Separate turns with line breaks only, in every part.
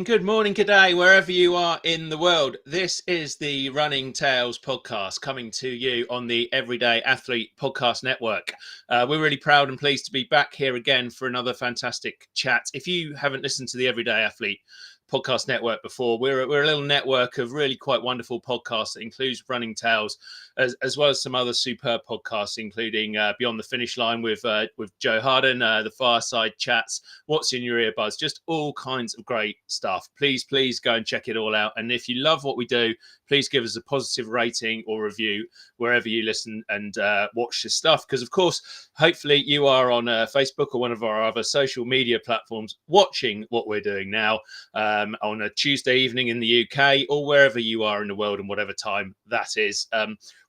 Good morning, good day, wherever you are in the world. This is the Running Tales podcast coming to you on the Everyday Athlete Podcast Network. We're really proud and pleased to be back here again for another fantastic chat. If you haven't listened to the Everyday Athlete Podcast Network before, we're a little network of really quite wonderful podcasts that includes Running Tales, as well as some other superb podcasts, including Beyond the Finish Line with Joe Harden, the Fireside Chats, What's in Your Earbuds, just all kinds of great stuff. Please go and check it all out. And if you love what we do, please give us a positive rating or review wherever you listen and watch this stuff. Because, of course, hopefully you are on Facebook or one of our other social media platforms watching what we're doing now on a Tuesday evening in the UK or wherever you are in the world and whatever time that is.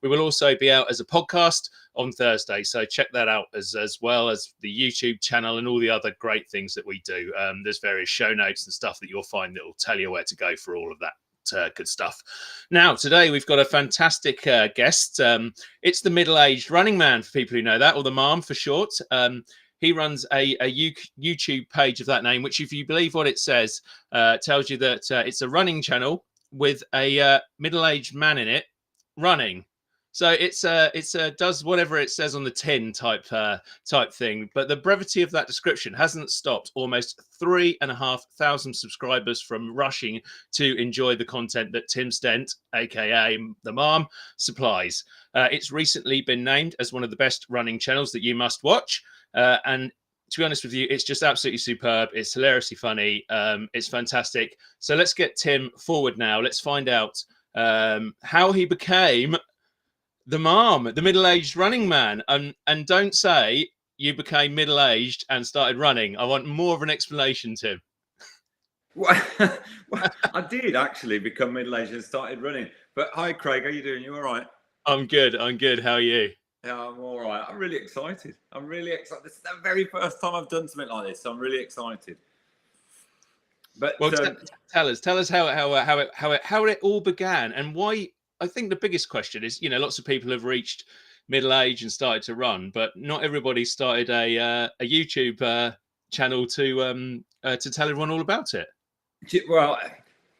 We will also be out as a podcast on Thursday, so check that out as well as the YouTube channel and all the other great things that we do. There's various show notes and stuff that you'll find that will tell you where to go for all of that good stuff. Now, today we've got a fantastic guest. It's the middle-aged running man, for people who know that, or the Marm for short. He runs a YouTube page of that name, which, if you believe what it says, tells you that it's a running channel with a middle-aged man in it running. So it's does whatever it says on the tin type thing. But the brevity of that description hasn't stopped almost 3,500 subscribers from rushing to enjoy the content that Tim Stent, aka the Marm, supplies. It's recently been named as one of the best running channels that you must watch. And to be honest with you, it's just absolutely superb. It's hilariously funny. It's fantastic. So let's get Tim forward now. Let's find out how he became the Marm, the middle-aged running man. And don't say you became middle-aged and started running. I want more of an explanation, Tim.
Well, I did actually become middle-aged and started running. But hi, Craig. How you doing? You all right?
I'm good. How are you?
Yeah, I'm all right. I'm really excited. This is the very first time I've done something like this, so I'm really excited. But
well, tell us how it all began and why. I think the biggest question is, lots of people have reached middle age and started to run, but not everybody started a YouTube channel to tell everyone all about it.
Well,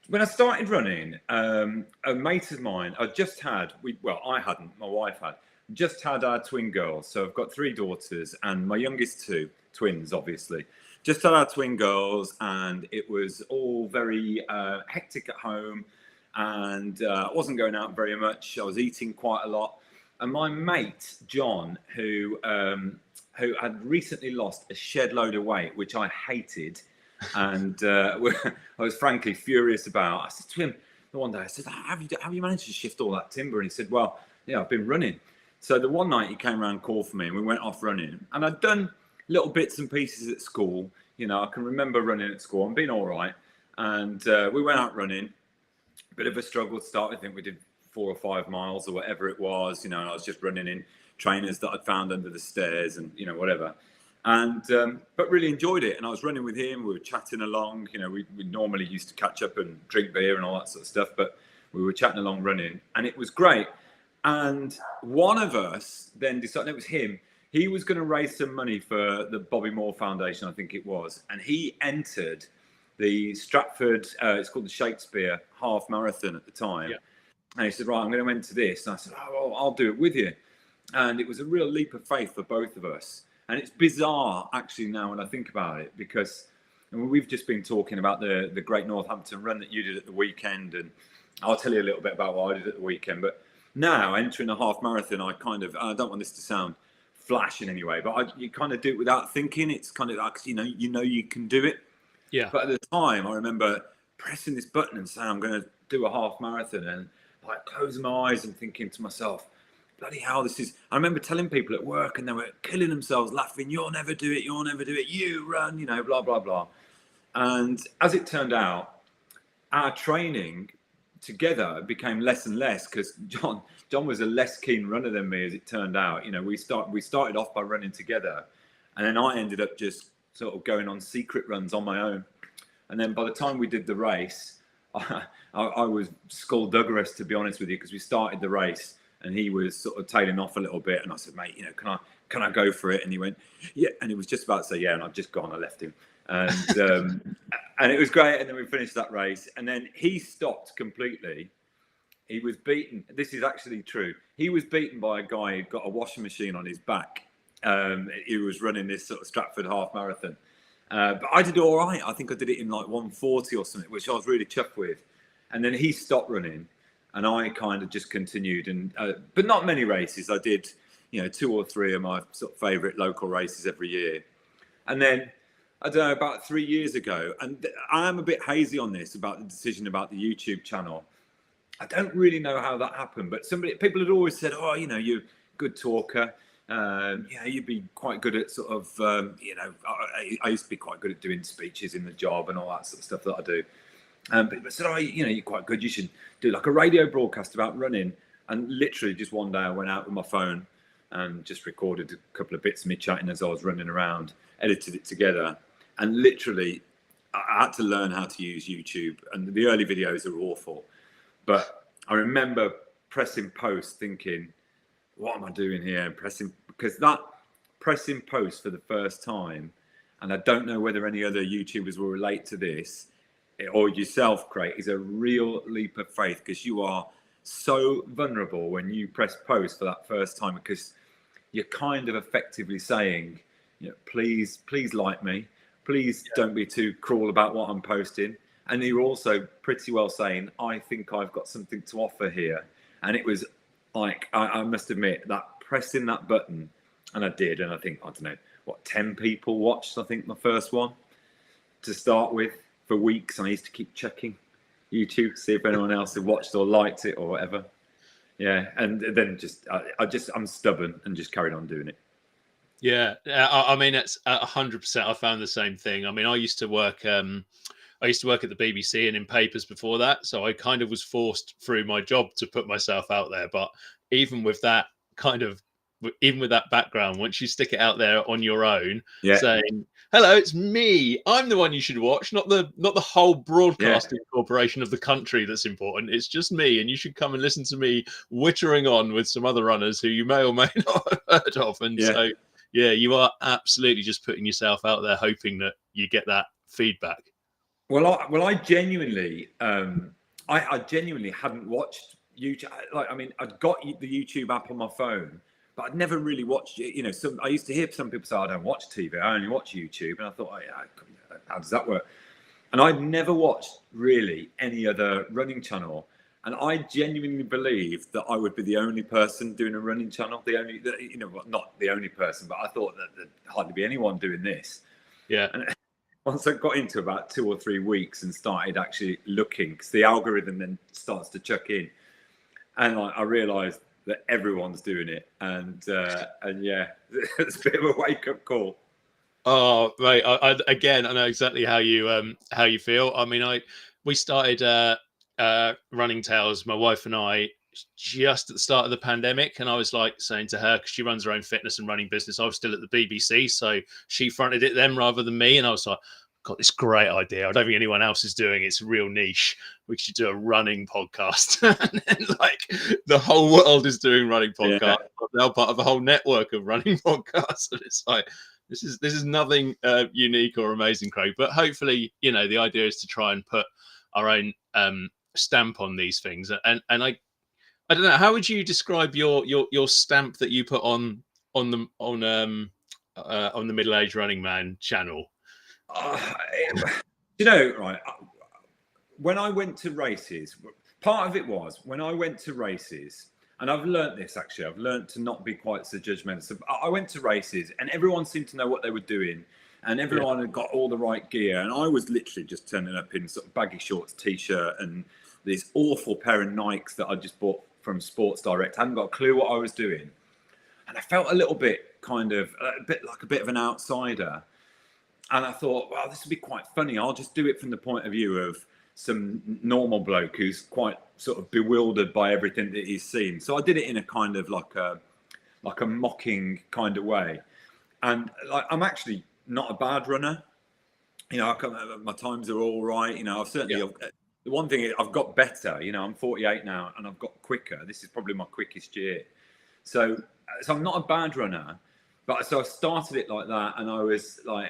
when I started running, a mate of mine, I hadn't, my wife had, just had our twin girls. So I've got 3 daughters and my youngest 2 twins, obviously. Just had our twin girls, and it was all very hectic at home. And I wasn't going out very much. I was eating quite a lot. And my mate, John, who had recently lost a shed load of weight, which I hated, and I was frankly furious about. I said to him one day, I said, have you managed to shift all that timber? And he said, well, yeah, I've been running. So the one night he came around and called for me, and we went off running. And I'd done little bits and pieces at school. I can remember running at school and being all right. And we went out running. Bit of a struggle to start. I think we did 4 or 5 miles or whatever it was, and I was just running in trainers that I'd found under the stairs and, whatever. And, but really enjoyed it. And I was running with him. We were chatting along. We normally used to catch up and drink beer and all that sort of stuff, but we were chatting along running, and it was great. And one of us then decided, it was him, he was going to raise some money for the Bobby Moore Foundation, I think it was. And he entered the Stratford, it's called the Shakespeare half marathon at the time. Yeah. And he said, right, I'm going to enter this. And I said, oh, well, I'll do it with you. And it was a real leap of faith for both of us. And it's bizarre, actually, now when I think about it, because we've just been talking about the Great Northampton Run that you did at the weekend. And I'll tell you a little bit about what I did at the weekend. But now, entering a half marathon, I don't want this to sound flash in any way, but you kind of do it without thinking. It's kind of like, you can do it.
Yeah.
But at the time, I remember pressing this button and saying, I'm going to do a half marathon, and like closing my eyes and thinking to myself, bloody hell, this is... I remember telling people at work, and they were killing themselves laughing, you'll never do it, you run, blah, blah, blah. And as it turned out, our training together became less and less, because John was a less keen runner than me, as it turned out. We started off by running together, and then I ended up just sort of going on secret runs on my own. And then by the time we did the race, I was skullduggerous, to be honest with you, because we started the race and he was sort of tailing off a little bit. And I said, mate, can I go for it? And he went, yeah. And he was just about to say, yeah. And I've just gone, I left him. And And it was great. And then we finished that race. And then he stopped completely. He was beaten. This is actually true. He was beaten by a guy who'd got a washing machine on his back. He was running this sort of Stratford half marathon. But I did all right. I think I did it in like 1:40 or something, which I was really chuffed with. And then he stopped running, and I kind of just continued. And but not many races. I did, 2 or 3 of my sort of favourite local races every year. And then I don't know, about 3 years ago, and I am a bit hazy on this about the decision about the YouTube channel. I don't really know how that happened, but people had always said, "Oh, you're a good talker. You'd be quite good at sort of, I used to be quite good at doing speeches in the job and all that sort of stuff that I do. But people said, "Oh, you're quite good. You should do like a radio broadcast about running." And literally, just one day, I went out with my phone and just recorded a couple of bits of me chatting as I was running around, edited it together, and literally, I had to learn how to use YouTube. And the early videos are awful. But I remember pressing post thinking, what am I doing here? Because that pressing post for the first time, and I don't know whether any other YouTubers will relate to this, or yourself, Craig, is a real leap of faith, because you are so vulnerable when you press post for that first time, because you're kind of effectively saying, please like me. Please don't be too cruel about what I'm posting. And you're also pretty well saying, I think I've got something to offer here. And it was like, I must admit, that pressing that button, and I did, and I think, I don't know, 10 people watched, I think, my first one to start with. For weeks, I used to keep checking YouTube to see if anyone else had watched or liked it or whatever. Yeah, and then I'm stubborn and just carried on doing it.
Yeah, I mean, it's 100%. I found the same thing. I mean, I used to work at the BBC and in papers before that, so I kind of was forced through my job to put myself out there. But even with that background, once you stick it out there on your own, saying, "Hello, it's me. I'm the one you should watch, not the whole broadcasting corporation of the country that's important. It's just me, and you should come and listen to me wittering on with some other runners who you may or may not have heard of." And so, yeah, you are absolutely just putting yourself out there, hoping that you get that feedback.
Well, I genuinely, I genuinely hadn't watched YouTube. I'd got the YouTube app on my phone, but I'd never really watched it. I used to hear some people say, "I don't watch TV. I only watch YouTube," and I thought, how does that work? And I'd never watched really any other running channel, and I genuinely believed that I would be the only person doing a running channel. Not the only person, but I thought that there'd hardly be anyone doing this.
Yeah.
And once I got into about 2 or 3 weeks and started actually looking, because the algorithm then starts to chuck in, and I realised that everyone's doing it, and yeah, it's a bit of a wake-up call.
Oh, mate! I know exactly how you feel. I mean, we started Running Tales, my wife and I, just at the start of the pandemic, and I was like saying to her, because she runs her own fitness and running business, I was still at the BBC, so she fronted it then rather than me, and I was like, got this great idea. I don't think anyone else is doing it. It's a real niche. We should do a running podcast. And then, like, the whole world is doing running podcasts. I'm now part of a whole network of running podcasts, and it's like, this is nothing unique or amazing, Craig. But hopefully, the idea is to try and put our own stamp on these things. And I don't know, how would you describe your stamp that you put on the Middle Age Running Man channel?
Right. When I went to races, part of it was when I went to races, and I've learned this actually. I've learned to not be quite so judgmental. So I went to races, and everyone seemed to know what they were doing, and everyone had got all the right gear, and I was literally just turning up in sort of baggy shorts, t-shirt, and this awful pair of Nikes that I just bought from Sports Direct. I hadn't got a clue what I was doing, and I felt a little bit a bit of an outsider. And I thought, well, this would be quite funny. I'll just do it from the point of view of some normal bloke who's quite sort of bewildered by everything that he's seen. So I did it in a kind of like a mocking kind of way. And I'm actually not a bad runner. My times are all right. I've certainly, the one thing I've got better, I'm 48 now and I've got quicker. This is probably my quickest year. So I'm not a bad runner. But so I started it like that, and I was like,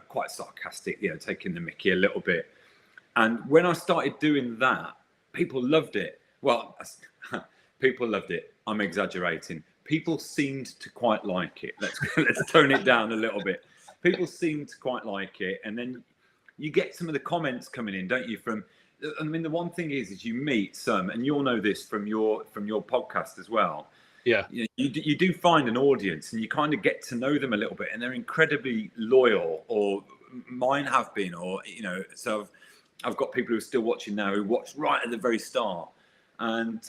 quite sarcastic, taking the mickey a little bit. And when I started doing that, people loved it. Well, people loved it. I'm exaggerating. People seemed to quite like it. Let's tone it down a little bit. People seemed to quite like it, and then you get some of the comments coming in, don't you? I mean, the one thing is you meet some, and you'll know this from your podcast as well.
Yeah,
you do find an audience, and you kind of get to know them a little bit, and they're incredibly loyal, or mine have been, or so I've got people who are still watching now who watched right at the very start, and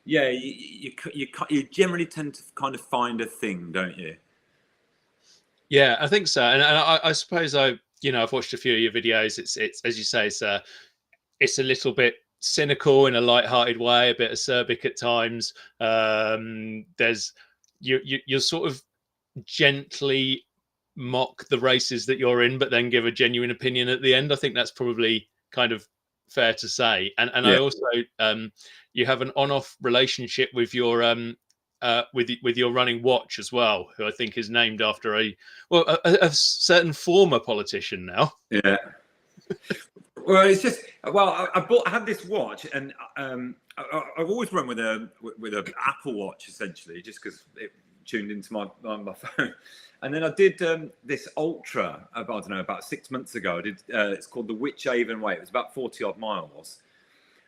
you generally tend to kind of find a thing, don't you?
Yeah, I think so, and I suppose I've watched a few of your videos. It's as you say, it's a little bit cynical in a light-hearted way, a bit acerbic at times. There's you're sort of gently mock the races that you're in, but then give a genuine opinion at the end. I think that's probably kind of fair to say. And I also you have an on-off relationship with your with your running watch as well, who I think is named after a certain former politician now.
Yeah. Well, it's just I had this watch, and I've always run with a Apple Watch essentially, just because it tuned into my phone. And then I did this Ultra about 6 months ago. I did it's called the Whichaven Way. It was about 40 odd miles,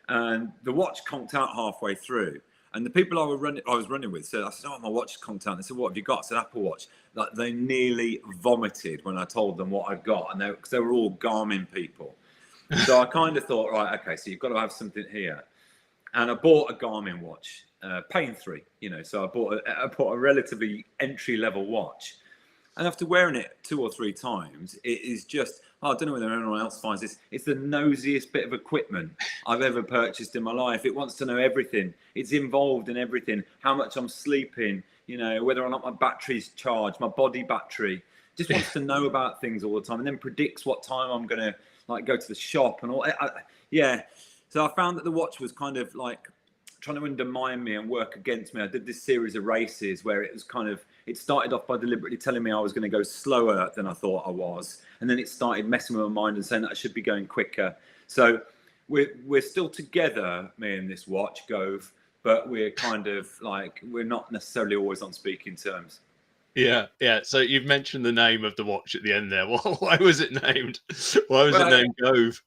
and the watch conked out halfway through. And the people I was running with said, "Oh, my watch conked out." They said, "What have you got?" I said, "Apple Watch." Like, they nearly vomited when I told them what I'd got, and because they were all Garmin people. So I kind of thought, right, okay, so you've got to have something here. And I bought a Garmin watch, paying three, so I bought a relatively entry-level watch. And after wearing it 2 or 3 times, it is just, I don't know whether anyone else finds this, it's the nosiest bit of equipment I've ever purchased in my life. It wants to know everything. It's involved in everything, how much I'm sleeping, whether or not my battery's charged, my body battery. Just wants to know about things all the time, and then predicts what time I'm going to go to the shop and all. So I found that the watch was kind of like trying to undermine me and work against me. I did this series of races where it started off by deliberately telling me I was going to go slower than I thought I was, and then it started messing with my mind and saying that I should be going quicker. So we're still together, me and this watch, Gove, but we're kind of we're not necessarily always on speaking terms.
Yeah. So you've mentioned the name of the watch at the end there. Why was it named? Why was it named Gove?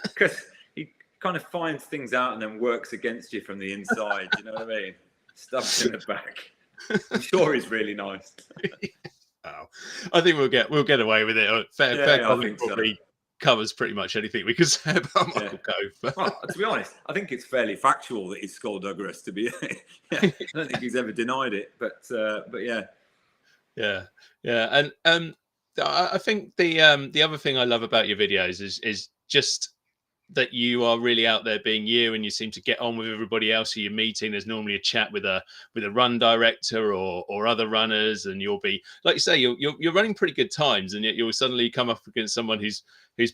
Because he kind of finds things out and then works against you from the inside. You know what I mean? Stuff in the back. I'm sure he's really nice.
Oh, I think we'll get away with it. Fair comment probably covers pretty much anything we could say about Michael Gove.
Well, to be honest, I think it's fairly factual that he's skullduggerous. To be, I don't think he's ever denied it. But yeah.
Yeah, and I think the other thing I love about your videos is just that you are really out there being you, and you seem to get on with everybody else who you're meeting. There's normally a chat with a run director or other runners, and you'll be, like you say, you're running pretty good times, and yet you'll suddenly come up against someone who's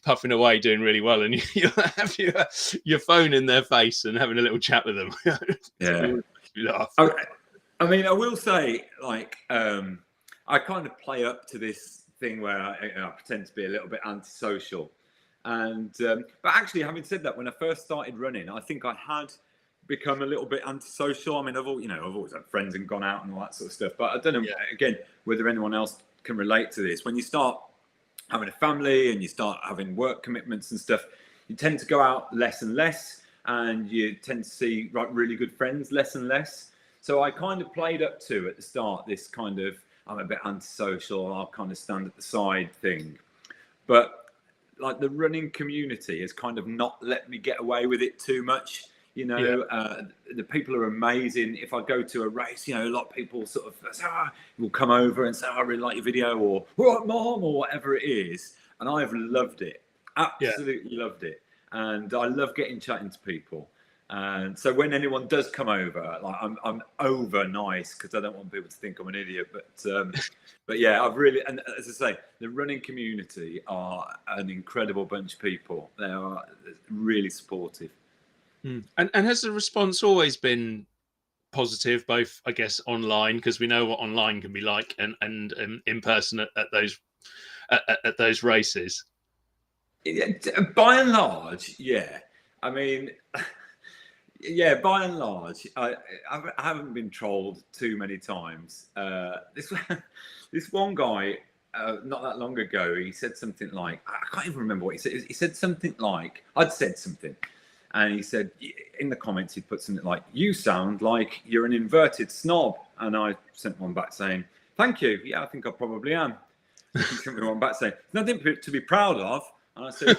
puffing away doing really well, and you'll have your phone in their face and having a little chat with them.
Yeah.
Laugh.
I mean, I will say, I kind of play up to this thing where I pretend to be a little bit antisocial. And but actually, having said that, when I first started running, I think I had become a little bit antisocial. I mean, I've always had friends and gone out and all that sort of stuff. But I don't know, again, whether anyone else can relate to this. When you start having a family and you start having work commitments and stuff, you tend to go out less and less, and you tend to see really good friends less and less. So I kind of played up to, at the start, this kind of, I'm a bit antisocial, I'll kind of stand at the side thing. But the running community has kind of not let me get away with it too much. The people are amazing. If I go to a race, a lot of people sort of will come over and say, I really like your video, or right, Mom, or whatever it is. And I've loved it. Absolutely loved it. And I love chatting to people. And so when anyone does come over, I'm over nice, because I don't want people to think I'm an idiot. But yeah, I've really, and as I say, the running community are an incredible bunch of people. They are really supportive.
And has the response always been positive, both I guess online, because we know what online can be like, and in person at those races.
By and large, yeah. I mean, yeah, by and large, I haven't been trolled too many times. This one guy, not that long ago, he said something like, I can't even remember what he said. He said something like, I'd said something, and he said in the comments he'd put something like, "You sound like you're an inverted snob," and I sent one back saying, "Thank you. Yeah, I think I probably am." He sent me one back saying, "Nothing to be proud of," and I said,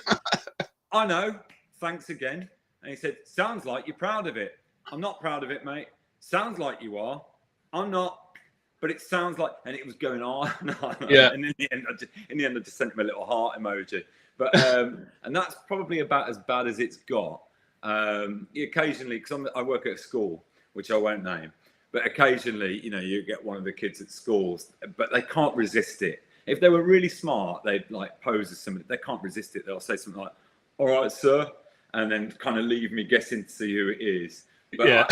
"I know. Thanks again." And he said, "Sounds like you're proud of it." "I'm not proud of it, mate. Sounds like you are." "I'm not, but it sounds like," and it was going on and on.
Yeah.
And in the end, I just sent him a little heart emoji. But and that's probably about as bad as it's got. Occasionally, because I work at a school, which I won't name, but occasionally, you get one of the kids at schools, but they can't resist it. If they were really smart, they'd like pose as somebody. They can't resist it. They'll say something like, "All right, sir," and then kind of leave me guessing to see who it is. But
Yeah.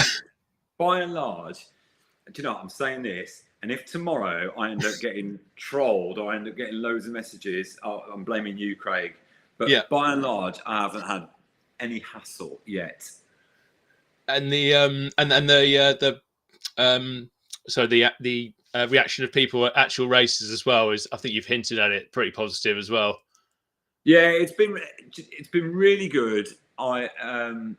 by and large, do you know what? I'm saying this, and if tomorrow I end up getting trolled or I end up getting loads of messages, I'm blaming you, Craig. But
Yeah.
by and large, I haven't had any hassle yet.
And the reaction of people at actual races as well is, I think you've hinted at it, pretty positive as well.
Yeah, it's been really good. I'm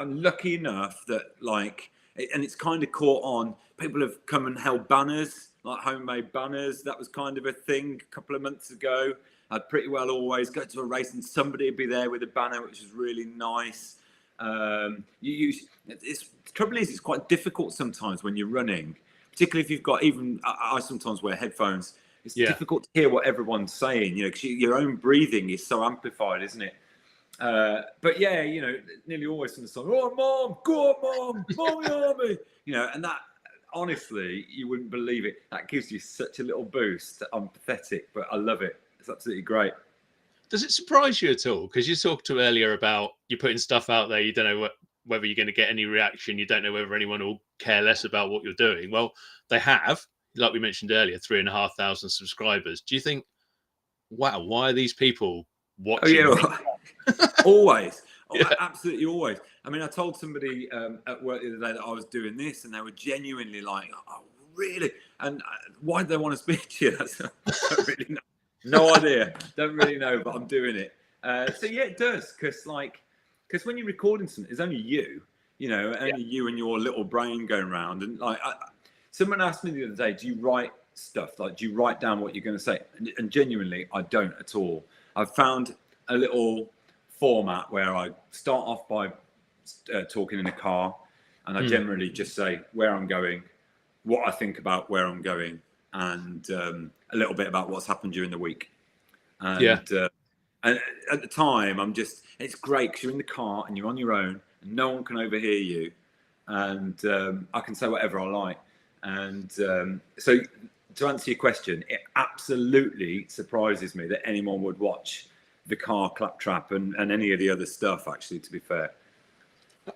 lucky enough that and it's kind of caught on. People have come and held banners, like homemade banners. That was kind of a thing a couple of months ago. I'd pretty well always go to a race and somebody would be there with a banner, which was really nice. The trouble is, it's quite difficult sometimes when you're running, particularly if you've got I sometimes wear headphones. It's difficult to hear what everyone's saying, because your own breathing is so amplified, isn't it? But yeah, nearly always from the song, "Oh, Mom, go on, Mom, Mommy Army," and that, honestly, you wouldn't believe it. That gives you such a little boost. I'm pathetic, but I love it. It's absolutely great.
Does it surprise you at all? Because you talked to earlier about you're putting stuff out there, you don't know whether you're going to get any reaction, you don't know whether anyone will care less about what you're doing. Well, they have, like we mentioned earlier, 3,500 subscribers. Do you think, wow, why are these people watching?
Oh, yeah. Always.
Yeah.
Absolutely always. I mean, I told somebody at work the other day that I was doing this, and they were genuinely like, "Oh, really? And why do they want to speak to you?" I don't really know. No idea. Don't really know, but I'm doing it. So yeah, it does, because when you're recording something, it's only you, only you and your little brain going around. And someone asked me the other day, "Do you write stuff? Like, do you write down what you're going to say?" And genuinely, I don't at all. I've found a little format where I start off by talking in a car, and I generally just say where I'm going, what I think about where I'm going, and a little bit about what's happened during the week. And at the time, it's great because you're in the car and you're on your own and no one can overhear you, and I can say whatever I like. And so, to answer your question, it absolutely surprises me that anyone would watch the car claptrap and any of the other stuff, actually, to be fair.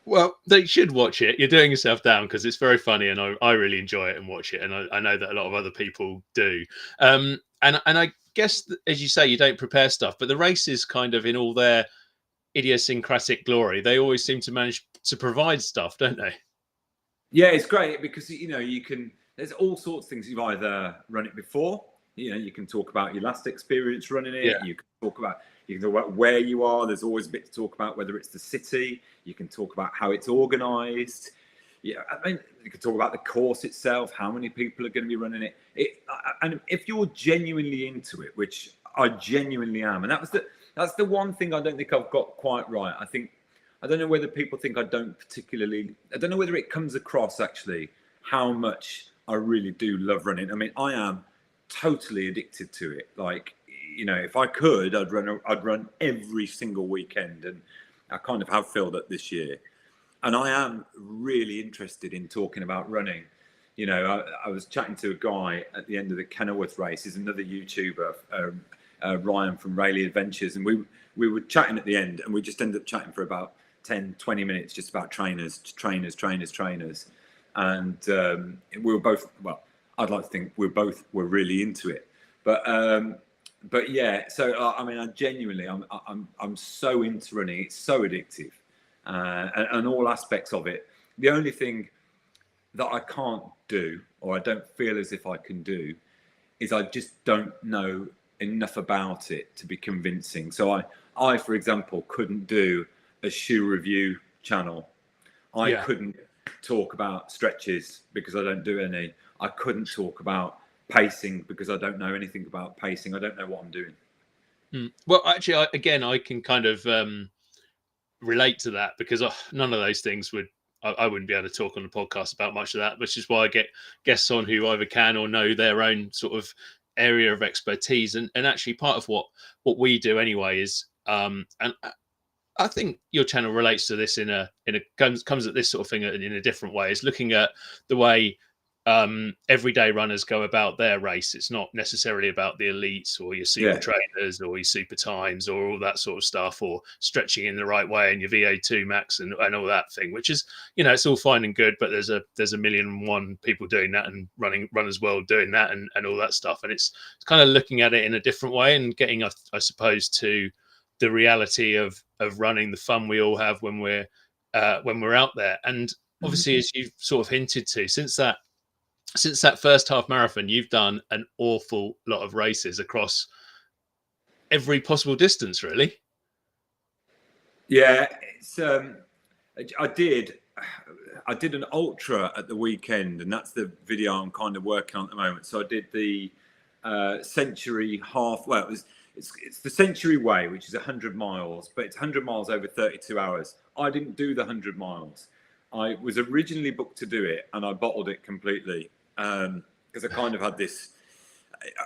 Well, they should watch it. You're doing yourself down, because it's very funny, and I really enjoy it and watch it, and I know that a lot of other people do. And I guess, as you say, you don't prepare stuff, but the races, kind of in all their idiosyncratic glory, they always seem to manage to provide stuff, don't they?
Yeah, it's great because you can. There's all sorts of things. You've either run it before. You can talk about your last experience running it.
Yeah.
You can talk about where you are. There's always a bit to talk about, whether it's the city. You can talk about how it's organised. Yeah, I mean, you can talk about the course itself, how many people are going to be running it. And if you're genuinely into it, which I genuinely am, and that's the one thing I don't think I've got quite right. I don't know whether people think I don't know whether it comes across actually how much I really do love running. I mean, I am totally addicted to it. If I could, I'd run every single weekend, and I kind of have filled up this year. And I am really interested in talking about running. I was chatting to a guy at the end of the Kenilworth race. He's another YouTuber, Ryan from Rayleigh Adventures, and we were chatting at the end, and we just ended up chatting for about 10, 20 minutes just about trainers. and we were both, well, I'd like to think we both were really into it, but yeah. So I mean, I genuinely, I'm so into running. It's so addictive, and all aspects of it. The only thing that I can't do, or I don't feel as if I can do, is I just don't know enough about it to be convincing. So I, for example, couldn't do a shoe review channel. I couldn't talk about stretches because I don't do any. I couldn't talk about pacing because I don't know anything about pacing. I don't know what I'm doing.
Well, actually, I can kind of relate to that, because none of those things I wouldn't be able to talk on the podcast about much of that, which is why I get guests on who either can or know their own sort of area of expertise. And actually part of what we do anyway is, and I think your channel relates to this comes at this sort of thing in a different way, is looking at the way everyday runners go about their race. It's not necessarily about the elites or your super trainers or your super times or all that sort of stuff, or stretching in the right way and your VO2 max and all that thing, which is, it's all fine and good, but there's a million and one people doing that and runners world doing that and all that stuff. And it's kind of looking at it in a different way and getting, I suppose, to the reality of running, the fun we all have when we're out there. And obviously, as you've sort of hinted to, since that first half marathon, you've done an awful lot of races across every possible distance, really.
Yeah, it's I did an ultra at the weekend, and that's the video I'm kind of working on at the moment. So I did the Century half. Well, it's the Century Way, which is 100 miles, but it's 100 miles over 32 hours. I didn't do the 100 miles. I was originally booked to do it, and I bottled it completely. Because I kind of had this,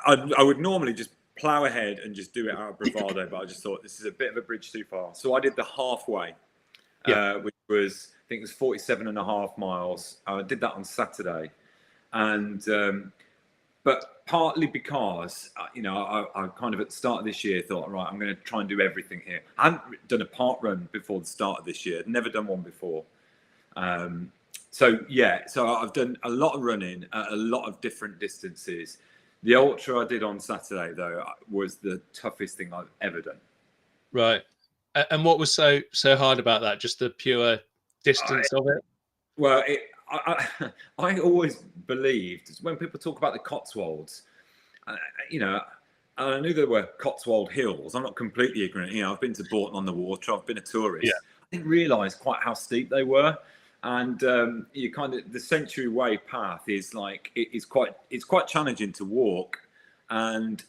I would normally just plow ahead and just do it out of bravado, but I just thought this is a bit of a bridge too far. So I did the halfway, which was, I think it was 47.5 miles. I did that on Saturday. And, but partly because, I kind of at the start of this year thought, right, I'm going to try and do everything here. I hadn't done a park run before the start of this year. I'd never done one before. So I've done a lot of running at a lot of different distances. The ultra I did on Saturday, though, was the toughest thing I've ever done.
Right. And what was so hard about that? Just the pure distance of it?
Well, I always believed, when people talk about the Cotswolds, I knew there were Cotswold Hills. I'm not completely ignorant. I've been to Bourton on the Water. I've been a tourist. Yeah. I didn't realise quite how steep they were. And you kind of, the Century Way path is like, it's quite challenging to walk, and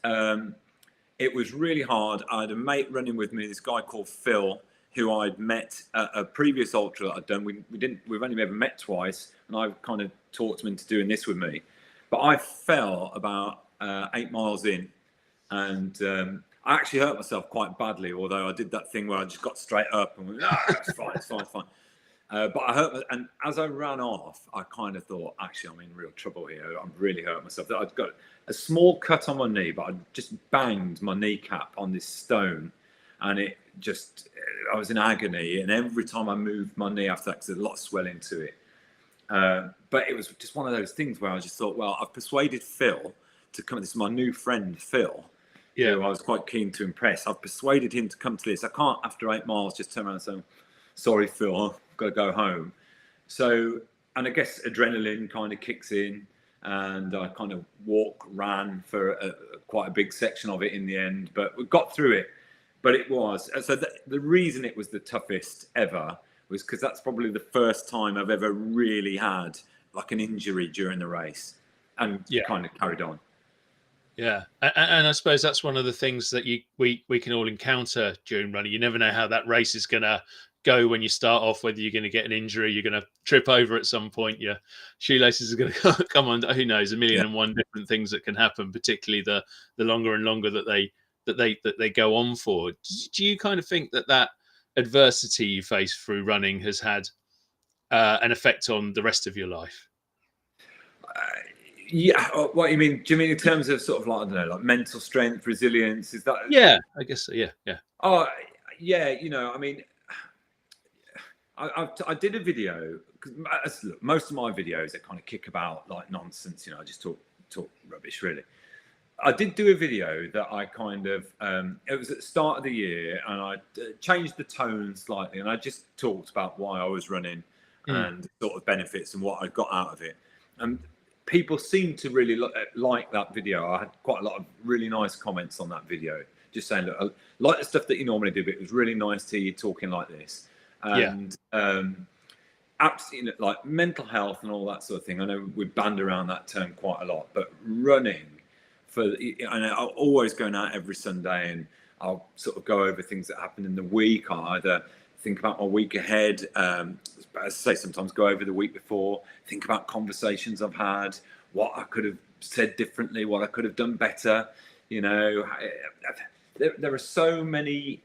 it was really hard. I had a mate running with me, this guy called Phil, who I'd met at a previous ultra that I'd done. We've only ever met twice, and I kind of talked him into doing this with me. But I fell about 8 miles in, and I actually hurt myself quite badly. Although I did that thing where I just got straight up and went, it's fine. But I hurt, and as I ran off, I kind of thought, actually, I'm in real trouble here. I'm really hurt myself. I'd got a small cut on my knee, but I just banged my kneecap on this stone, and I was in agony. And every time I moved my knee after that, there's a lot of swelling to it. But it was just one of those things where I just thought, well, I've persuaded Phil to come. This is my new friend, Phil. Yeah, who I was quite keen to impress. I've persuaded him to come to this. I can't, after 8 miles, just turn around and say, sorry, Phil, I've got to go home. So, and I guess adrenaline kind of kicks in, and I kind of ran for quite a big section of it in the end, but we got through it. But it was, so the reason it was the toughest ever was because that's probably the first time I've ever really had like an injury during the race, and kind of carried on.
Yeah, and I suppose that's one of the things that we can all encounter during running. You never know how that race is going to go when you start off, whether you're going to get an injury, you're going to trip over at some point, your shoelaces are going to come on. Who knows? A million and one different things that can happen, particularly the longer and longer that they go on for. Do you kind of think that adversity you face through running has had an effect on the rest of your life?
What do you mean? Do you mean in terms of sort of like, I don't know, like mental strength, resilience? Is that?
Yeah, I guess so. Yeah.
Oh, yeah. I mean, I did a video because look, most of my videos are kind of kick about like nonsense. I just talk rubbish really. I did do a video that I kind of it was at the start of the year, and I changed the tone slightly, and I just talked about why I was running and sort of benefits and what I got out of it. And people seemed to really like that video. I had quite a lot of really nice comments on that video, just saying, look, I like the stuff that you normally do, but it was really nice to hear you talking like this. And absolutely, like mental health and all that sort of thing. I know we band around that term quite a lot, but running and I'm always going out every Sunday, and I'll sort of go over things that happened in the week. I either think about my week ahead, as I say, sometimes go over the week before, think about conversations I've had, what I could have said differently, what I could have done better. There are so many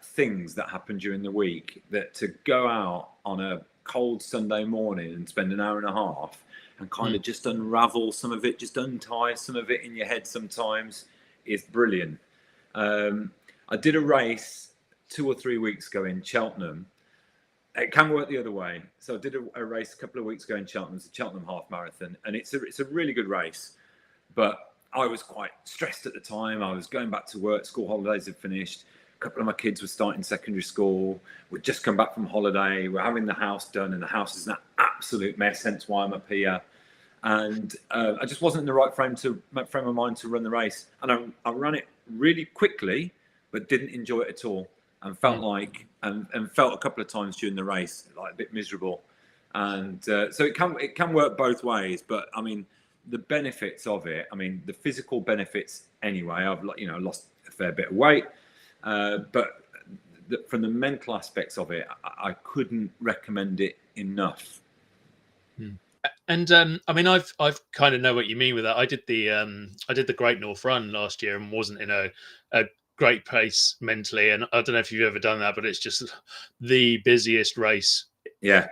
things that happen during the week that to go out on a cold Sunday morning and spend an hour and a half and kind of just unravel some of it, just untie some of it in your head sometimes is brilliant. I did a race 2 or 3 weeks ago in Cheltenham. It can work the other way. So I did a race a couple of weeks ago in Cheltenham. It's a Cheltenham half marathon, and it's a really good race. But I was quite stressed at the time. I was going back to work. School holidays had finished. A couple of my kids were starting secondary school. We'd just come back from holiday. We're having the house done, and the house is an absolute mess. Hence why I'm up here. And I just wasn't in the right frame of mind to run the race. And I ran it really quickly, but didn't enjoy it at all, and felt like and felt a couple of times during the race like a bit miserable. And so it can work both ways. But I mean, the benefits of it. I mean, the physical benefits anyway. I've lost a fair bit of weight. But from the mental aspects of it, I couldn't recommend it enough.
And I mean, I've kind of know what you mean with that. I did the Great North Run last year and wasn't in a great pace mentally. And I don't know if you've ever done that, but it's just the busiest race ever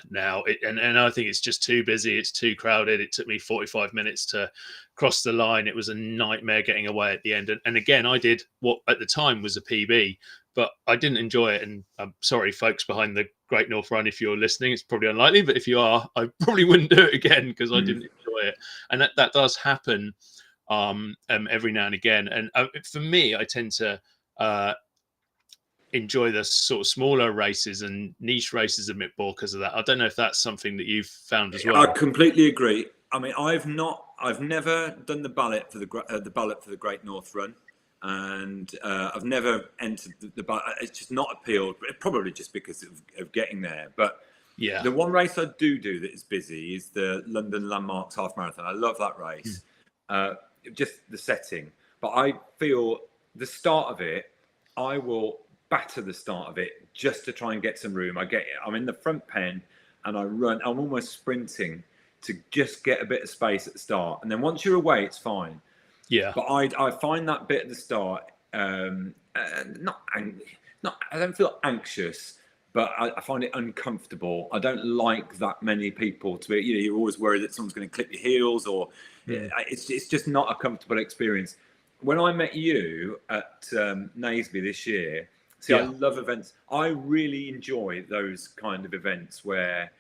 now. And I think it's just too busy. It's too crowded. It took me 45 minutes to cross the line. It was a nightmare getting away at the end. And again, I did what at the time was a PB, but I didn't enjoy it. And I'm sorry, folks behind the Great North Run, if you're listening, it's probably unlikely, but if you are, I probably wouldn't do it again because I didn't enjoy it. And that does happen every now and again. And for me, I tend to enjoy the sort of smaller races and niche races a bit more because of that. I don't know if that's something that you've found as well.
I completely agree. I mean, I've never done the ballot for the Great North Run, and I've never entered the ballot. It's just not appealed, probably just because of getting there. But
yeah,
the one race I do that is busy is the London Landmarks Half Marathon. I love that race, just the setting. But I feel the start of it, I will batter the start of it just to try and get some room. I'm in the front pen and I run. I'm almost sprinting to just get a bit of space at the start, and then once you're away, it's fine.
Yeah.
But I find that bit at the start, I don't feel anxious, but I find it uncomfortable. I don't like that many people to be. You're always worried that someone's going to clip your heels, or it's just not a comfortable experience. When I met you at Naseby this year, I love events. I really enjoy those kind of events where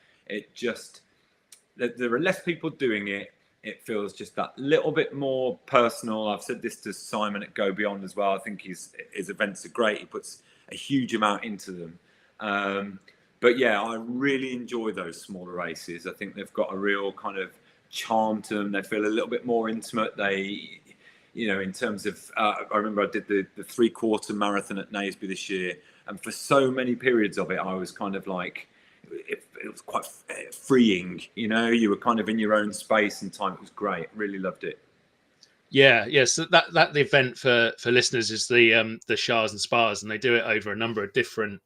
there are less people doing it. It feels just that little bit more personal. I've said this to Simon at Go Beyond as well. I think his events are great. He puts a huge amount into them. But yeah, I really enjoy those smaller races. I think they've got a real kind of charm to them. They feel a little bit more intimate. They, in terms of, I remember I did the 3/4 marathon at Naseby this year. And for so many periods of it, I was kind of like, it was quite freeing. You were kind of in your own space and time. It was great. Really loved it.
So that the event for listeners is the Shars and Spars, and they do it over a number of different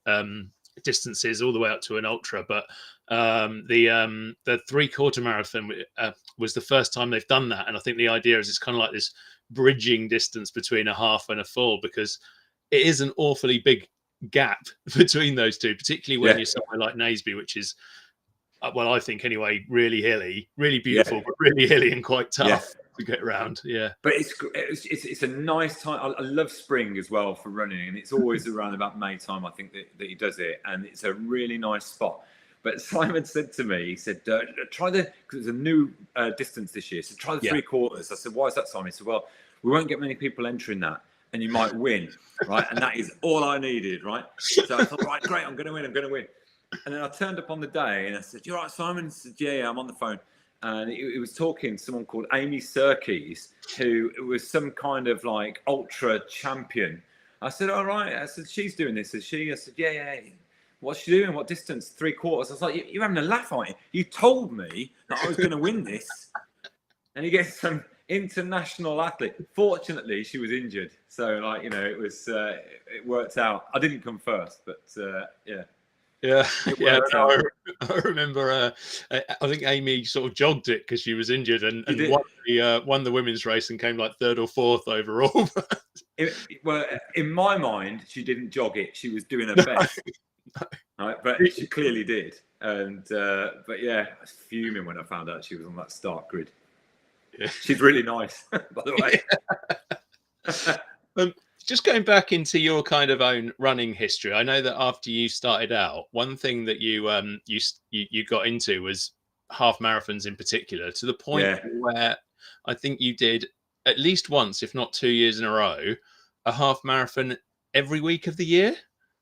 distances all the way up to an ultra. But the 3/4 marathon was the first time they've done that, and I think the idea is it's kind of like this bridging distance between a half and a full, because it is an awfully big gap between those two, particularly when you're somewhere like Naseby, which is, well, I think anyway, really hilly, really beautiful, but really hilly and quite tough. to get around. Yeah.
But it's a nice time. I love spring as well for running, and it's always around about May time, I think, that he does it, and it's a really nice spot. But Simon said to me, he said, try because it's a new distance this year, so try the 3/4. I said, why is that, Simon? He said, well, we won't get many people entering that, and you might win, right? And that is all I needed, right? So I thought, right, great, I'm going to win. And then I turned up on the day, and I said, you all right, Simon? He said, yeah, I'm on the phone. And it was talking to someone called Amy Serkis, who was some kind of like ultra champion. I said, all right. I said, she's doing this, is she? I said, yeah. What's she doing? What distance? 3/4. I was like, you're having a laugh, aren't you? You told me that I was going to win this. And he gets some international athlete. Fortunately, she was injured. So, like, it was, it worked out. I didn't come first, but yeah.
Yeah, no, I remember. I think Amy sort of jogged it because she was injured and won the women's race and came like 3rd or 4th overall.
Well, in my mind, she didn't jog it. She was doing her best. Right, but she clearly did. And but yeah, I was fuming when I found out she was on that start grid. Yeah. She's really nice, by the
way. Just going back into your kind of own running history, I know that after you started out, one thing that you got into was half marathons in particular, to the point where I think you did at least once, if not 2 years in a row, a half marathon every week of the year.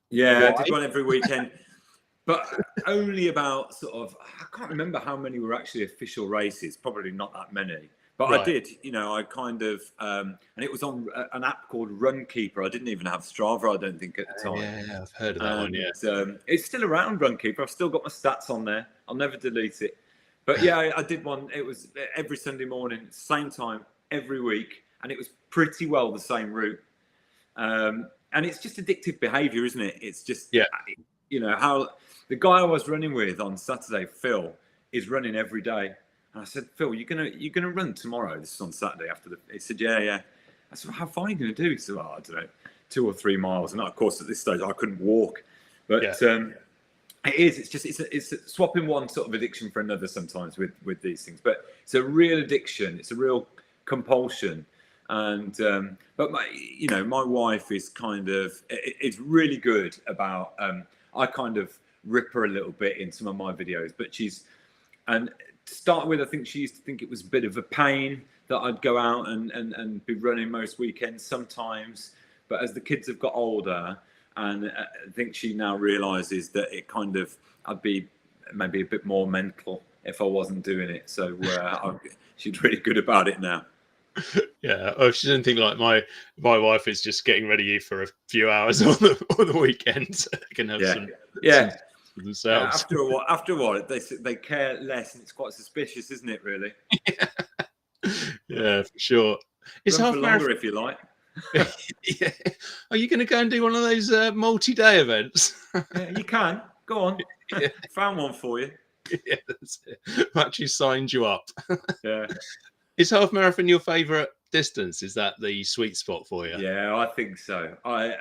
Yeah, I did one every weekend, but only about I can't remember how many were actually official races. Probably not that many. But I did, I kind of, and it was on an app called Runkeeper. I didn't even have Strava, I don't think, at the time.
Yeah, I've heard of that one, yeah.
It's still around, Runkeeper. I've still got my stats on there. I'll never delete it. But yeah, I did one. It was every Sunday morning, same time, every week. And it was pretty well the same route. And it's just addictive behaviour, isn't it? It's just, how the guy I was running with on Saturday, Phil, is running every day. And I said, Phil, you're gonna run tomorrow. This is on Saturday after he said, yeah. I said, well, how far are you going to do? He said, well, I don't know, 2 or 3 miles. And of course, at this stage, I couldn't walk. But it is. It's swapping one sort of addiction for another sometimes with these things. But it's a real addiction. It's a real compulsion. And but my wife is kind of it's really good about. I kind of rip her a little bit in some of my videos, but to start with, I think she used to think it was a bit of a pain that I'd go out and be running most weekends sometimes. But as the kids have got older, and I think she now realises that I'd be maybe a bit more mental if I wasn't doing it. So she's really good about it now.
Yeah, or she doesn't think like my wife is just getting ready for a few hours on the weekend. Can have some themselves.
After a while, they care less, and it's quite suspicious, isn't it? Really.
Yeah, for sure.
It's half longer if you like.
Yeah. Are you going to go and do one of those multi-day events?
Yeah, you can. Go on. Yeah. Found one for you.
Yeah, that's it. Actually signed you up.
Yeah.
Is half marathon your favourite distance? Is that the sweet spot for you?
Yeah, I think so. I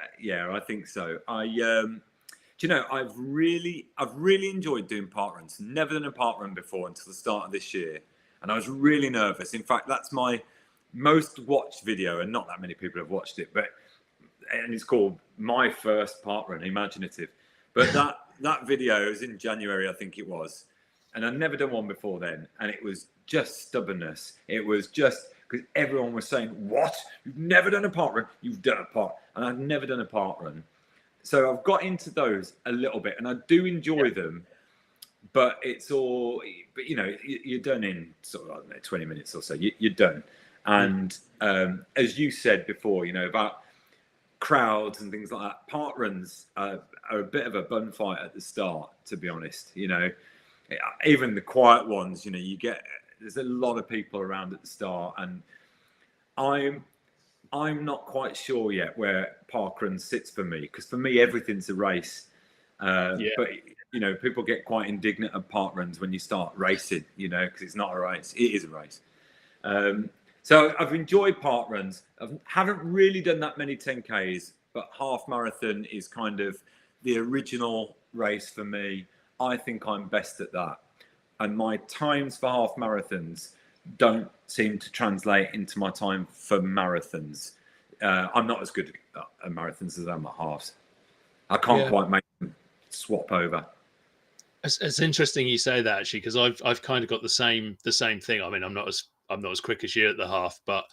think so. I've really enjoyed doing parkruns. Never done a parkrun before until the start of this year, and I was really nervous. In fact, that's my most watched video, and not that many people have watched it. And it's called My First Parkrun, Imaginative. But that video was in January, I think it was, and I'd never done one before then, and it was just stubbornness. It was just because everyone was saying, "What? You've never done a parkrun? You've done a park," and I've never done a parkrun. So I've got into those a little bit, and I do enjoy them. But it's all, you're done in sort of, I don't know, 20 minutes or so. You're done. And as you said before, about crowds and things like that, parkruns are a bit of a bun fight at the start, to be honest. Even the quiet ones, there's a lot of people around at the start, and I'm not quite sure yet where parkrun sits for me, because for me everything's a race. But people get quite indignant at parkruns when you start racing, because it's not a race. It is a race. So I've enjoyed parkruns. I haven't really done that many 10Ks, but half marathon is kind of the original race for me. I think I'm best at that. And my times for half marathons, don't seem to translate into my time for marathons. I'm not as good at marathons as I am at halves. I can't quite make them swap over.
It's interesting you say that, actually, because I've kind of got the same thing. I mean, I'm not as quick as you at the half, but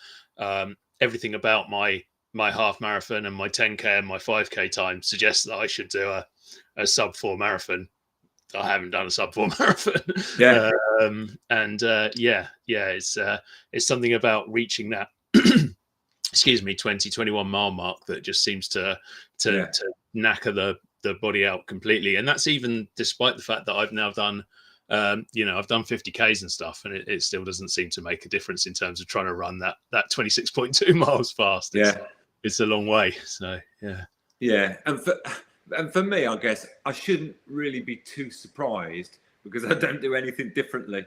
everything about my half marathon and my 10K and my 5K time suggests that I should do a sub 4 marathon. I haven't done a sub 4 marathon.
Yeah.
It's something about reaching that 21 mile mark that just seems to knacker the body out completely. And that's even despite the fact that I've now done I've done 50Ks and stuff, and it still doesn't seem to make a difference in terms of trying to run that 26.2 miles fast. It's a long way. So
and for me, I guess I shouldn't really be too surprised because I don't do anything differently.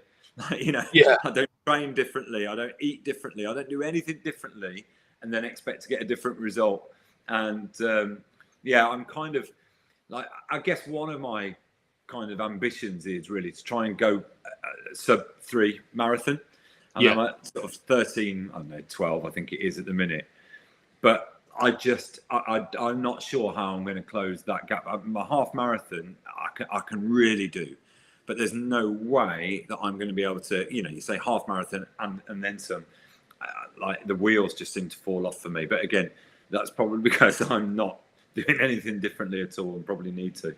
I don't train differently, I don't eat differently, I don't do anything differently and then expect to get a different result. And I'm kind of like, I guess one of my kind of ambitions is really to try and go sub 3 marathon. And I'm at sort of 13, I don't know, 12, I think it is at the minute. But I'm not sure how I'm going to close that gap. My half marathon, I can really do. But there's no way that I'm going to be able to, you say half marathon and then some. Like the wheels just seem to fall off for me. But again, that's probably because I'm not doing anything differently at all and probably need to.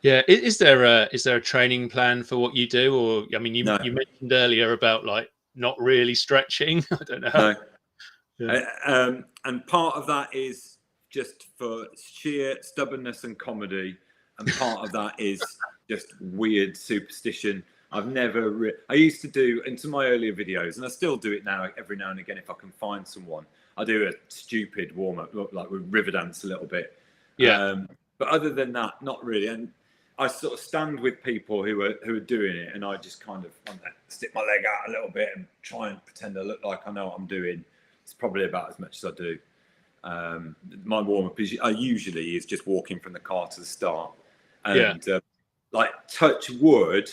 Yeah. Is there a training plan for what you do? Or, I mean, you mentioned earlier about like not really stretching. I don't know.
No. And part of that is just for sheer stubbornness and comedy. And part of that is just weird superstition. I've never. I used to do into my earlier videos, and I still do it now every now and again if I can find someone. I do a stupid warm up, like with river dance a little bit. But other than that, not really. And I sort of stand with people who are doing it, and I just kind of stick my leg out a little bit and try and pretend I look like I know what I'm doing. It's probably about as much as I do. My warm up is usually just walking from the car to the start, and like touch wood.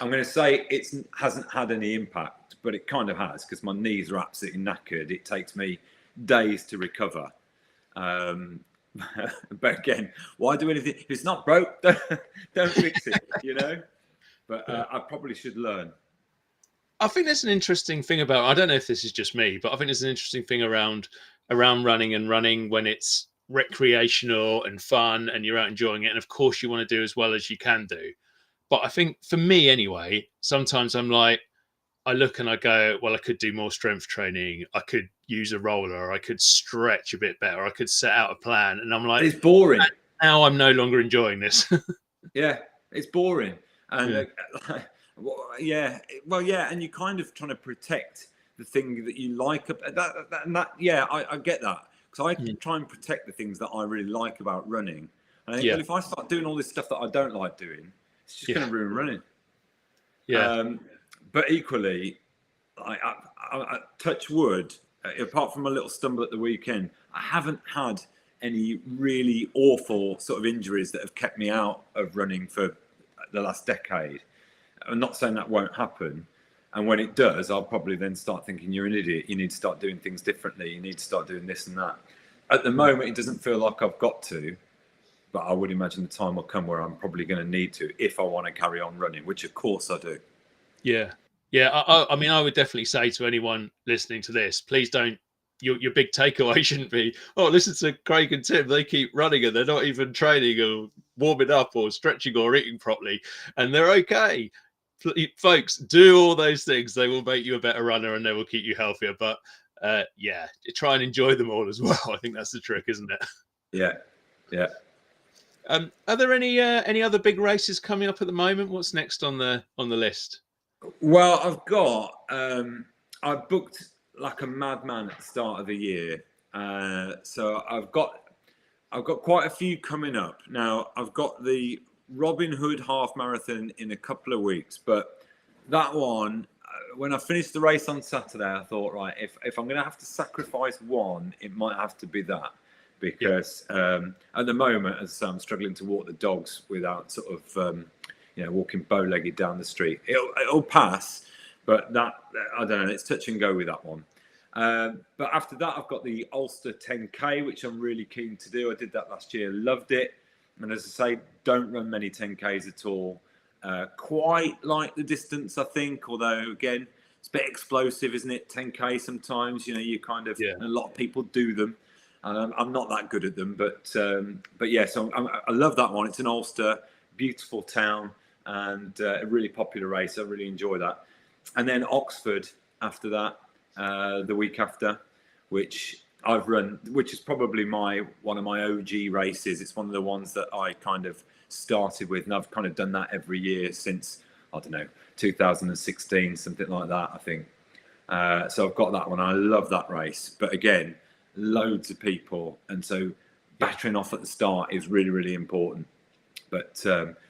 I'm going to say it hasn't had any impact, but it kind of has because my knees are absolutely knackered. It takes me days to recover. But again, why do anything? If it's not broke, don't fix it, But I probably should learn.
I think there's an interesting thing about, I don't know if this is just me, but I think there's an interesting thing around running when it's recreational and fun and you're out enjoying it. And of course you want to do as well as you can do. But I think for me anyway, sometimes I'm like, I look and I go, well, I could do more strength training. I could use a roller. I could stretch a bit better. I could set out a plan. And I'm like,
it's boring.
Now I'm no longer enjoying this.
It's boring. And and you're kind of trying to protect the thing that you like. I get that. Because I try and protect the things that I really like about running. And I think, well, if I start doing all this stuff that I don't like doing, it's just going to ruin running. But equally, I touch wood. Apart from a little stumble at the weekend, I haven't had any really awful sort of injuries that have kept me out of running for the last decade. I'm not saying that won't happen. And when it does, I'll probably then start thinking you're an idiot. You need to start doing things differently. You need to start doing this and that. At the moment, it doesn't feel like I've got to. But I would imagine the time will come where I'm probably going to need to if I want to carry on running, which of course I do.
Yeah. I mean, I would definitely say to anyone listening to this, please don't. Your big takeaway shouldn't be, oh, listen to Craig and Tim. They keep running and they're not even training or warming up or stretching or eating properly, and they're okay. Folks, do all those things. They will make you a better runner and they will keep you healthier. But try and enjoy them all as well. I think that's the trick, isn't it?
Yeah.
Are there any other big races coming up at the moment? What's next on the list?
Well, I've got I booked like a madman at the start of the year, so I've got quite a few coming up now. I've got the Robin Hood half marathon in a couple of weeks, but that one, when I finished the race on Saturday, I thought, right, if I'm going to have to sacrifice one, it might have to be that. Because at the moment, as I'm struggling to walk the dogs without sort of, walking bow-legged down the street. It'll pass, But that, I don't know, it's touch and go with that one. But after that, I've got the Ulster 10K, which I'm really keen to do. I did that last year, loved it. And as I say, don't run many 10Ks at all. Quite like the distance, I think, although again, it's a bit explosive, isn't it? 10K sometimes, you kind of, a lot of people do them. And I'm not that good at them, but yeah, so I love that one. It's in Ulster, beautiful town, and a really popular race. I really enjoy that. And then Oxford after that, the week after, which I've run, which is probably one of my OG races. It's one of the ones that I kind of started with, and I've kind of done that every year since, I don't know, 2016, something like that, I think. So I've got that one. I love that race. But again, loads of people, and so battering off at the start is really, really important. But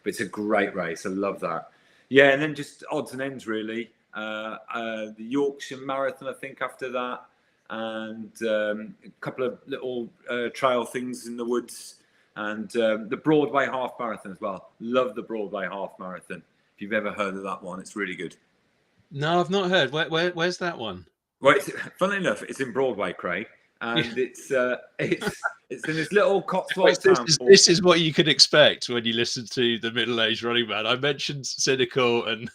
it's a great race. I love that. Yeah, and then just odds and ends, really. The Yorkshire Marathon, I think, after that, and a couple of little trail things in the woods, and the Broadway Half Marathon as well. Love the Broadway Half Marathon. If you've ever heard of that one, it's really good.
No, I've not heard. Where's that one?
Well, funnily enough, it's in Broadway, Craig, and it's in this little Cotswold town.
This is what you could expect when you listen to the middle-aged running man. I mentioned cynical and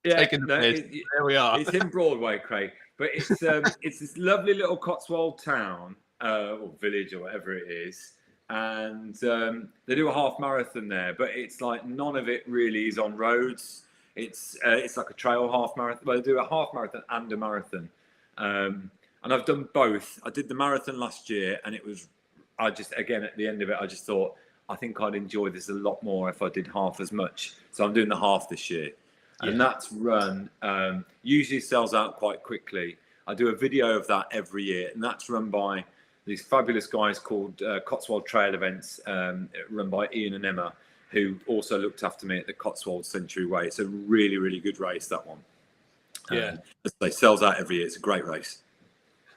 there we are.
It's in Broadway, Craig, but it's this lovely little Cotswold town or village or whatever it is, and they do a half marathon there, but it's like none of it really is on roads. It's like a trail half marathon. Well, they do a half marathon and a marathon, and I've done both. I did the marathon last year, and again at the end of it, I just thought I think I'd enjoy this a lot more if I did half as much. So I'm doing the half this year. And that's run, usually sells out quite quickly. I do a video of that every year, and that's run by these fabulous guys called Cotswold Trail Events, run by Ian and Emma, who also looked after me at the Cotswold Century Way. It's a really, really good race, that one. They sells out every year. It's a great race.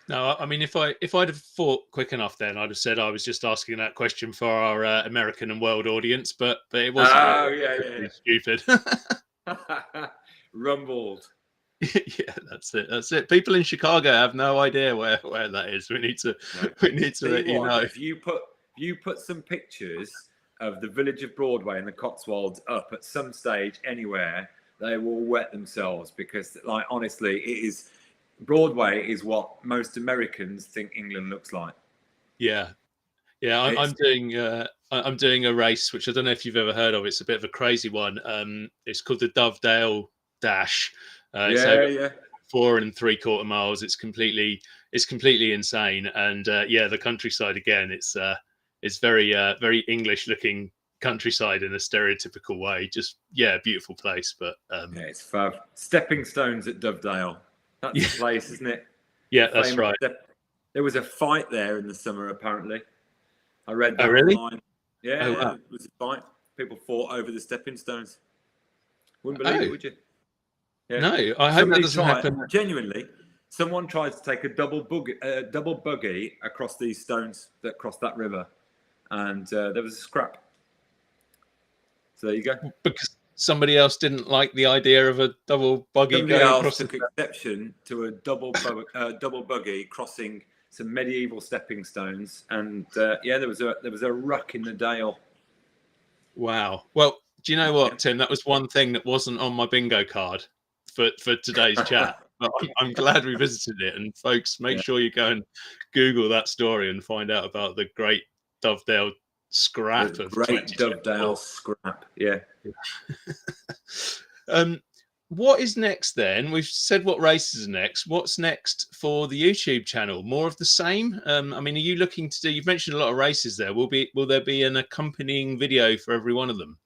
No, I mean, if I'd have thought quick enough, then I'd have said I was just asking that question for our American and world audience, but it wasn't.
Oh, yeah.
Stupid.
Rumbled.
Yeah, that's it. People in Chicago have no idea where that is. We need to let you know.
If you put some pictures of the village of Broadway and the Cotswolds up at some stage anywhere, they will wet themselves, because, like, honestly, Broadway is what most Americans think England looks like.
Yeah. I'm doing a race which I don't know if you've ever heard of. It's a bit of a crazy one. It's called the Dovedale Dash. It's 4 3/4 miles. It's completely insane. And the countryside again. It's very English looking countryside in a stereotypical way. Just beautiful place. But
it's fab. Stepping stones at Dovedale. That's the place, isn't it?
Yeah, that's right.
There was a fight there in the summer, apparently. I read that.
Oh, really?
Online. Yeah, wow. It was a fight. People fought over the stepping stones. Wouldn't believe it, would you? Yeah.
No, I hope that doesn't happen.
Genuinely, someone tried to take a double buggy across these stones that crossed that river, and there was a scrap. So there you go.
Because somebody else didn't like the idea of a double buggy.
Somebody else took exception to a double buggy crossing some medieval stepping stones, and there was a ruck in the dale.
Wow. Well, do you know what, Tim? That was one thing that wasn't on my bingo card for today's chat. But I'm glad we visited it. And folks, make sure you go and Google that story and find out about the great Dovedale scrap.
Dovedale scrap. Yeah.
What is next then? We've said what races are next. What's next for the YouTube channel? More of the same? I mean, are you looking to do? You've mentioned a lot of races there. Will there be an accompanying video for every one of them?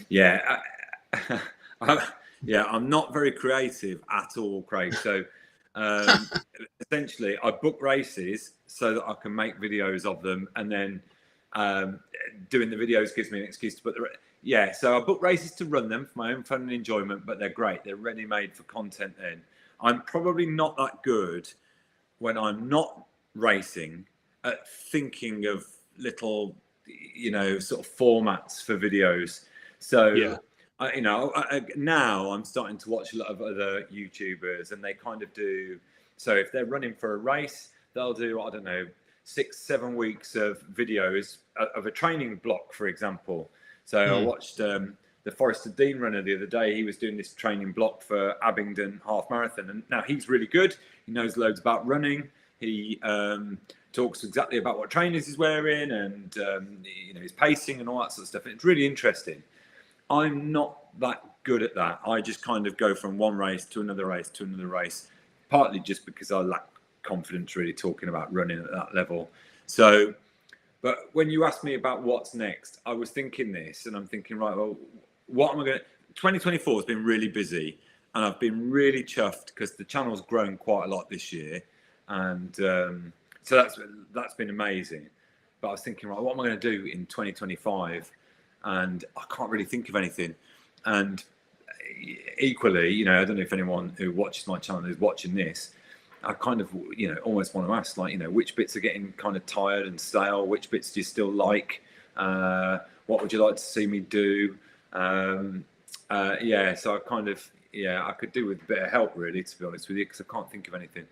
Yeah, I'm not very creative at all, Craig. So essentially, I book races so that I can make videos of them, and then doing the videos gives me an excuse to put the. Yeah, so I book races to run them for my own fun and enjoyment, but they're great. They're ready-made for content then. I'm probably not that good when I'm not racing at thinking of little, sort of formats for videos. So Now I'm starting to watch a lot of other YouTubers, and they kind of do. So if they're running for a race, they'll do, I don't know, 6-7 weeks of videos of a training block, for example. So I watched the Forest of Dean runner the other day. He was doing this training block for Abingdon half marathon, and now he's really good. He knows loads about running. He talks exactly about what trainers he's wearing, and his pacing and all that sort of stuff. It's really interesting. I'm not that good at that. I just kind of go from one race to another race to another race, partly just because I lack confidence really talking about running at that level. So, but when you asked me about what's next, I was thinking this, and I'm thinking, right, well, what am I going to... 2024 has been really busy, and I've been really chuffed because the channel's grown quite a lot this year. And so that's been amazing. But I was thinking, right, what am I going to do in 2025? And I can't really think of anything. And equally, I don't know if anyone who watches my channel is watching this. I kind of, almost want to ask, like, which bits are getting kind of tired and stale? Which bits do you still like? What would you like to see me do? So I kind of, I could do with a bit of help, really, to be honest with you, because I can't think of anything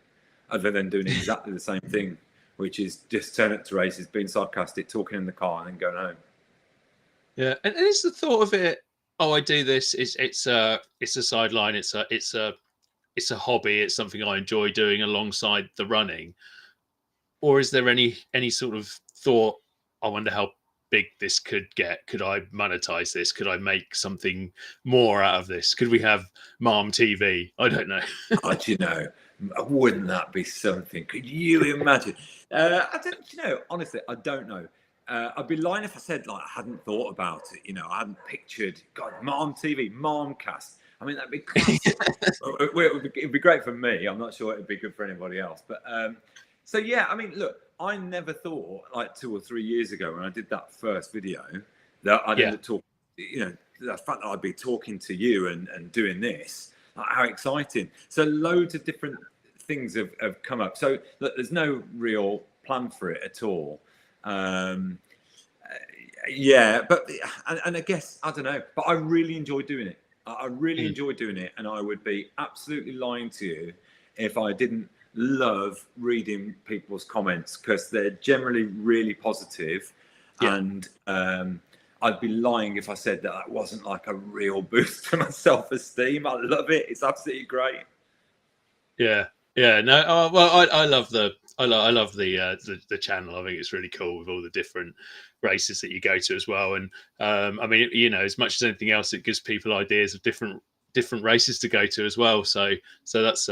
other than doing exactly the same thing, which is just turn up to races, being sarcastic, talking in the car, and then going home.
Yeah, and is the thought of it? Oh, I do this. It's a sideline. It's a hobby. It's something I enjoy doing alongside the running. Or is there any sort of thought? I wonder how big this could get. Could I monetize this? Could I make something more out of this? Could we have Mom TV? I don't know.
Wouldn't that be something? Could you imagine? Honestly, I don't know. I'd be lying if I said, like, I hadn't thought about it. I hadn't pictured, God, Mom TV, Momcast. I mean, that'd be classic. It'd be great for me. I'm not sure it'd be good for anybody else. But I mean, look, I never thought, like 2 or 3 years ago when I did that first video, that I'd end up talking, the fact that I'd be talking to you and doing this, like, how exciting. So loads of different things have come up. So look, there's no real plan for it at all. But I guess, I don't know, but I really enjoy doing it. I really enjoy doing it, and I would be absolutely lying to you if I didn't love reading people's comments, because they're generally really positive. And I'd be lying if I said that wasn't like a real boost to my self-esteem. I love it. It's absolutely great.
No. I love the channel. I think it's really cool with all the different races that you go to as well. And I mean, as much as anything else, it gives people ideas of different races to go to as well. So that's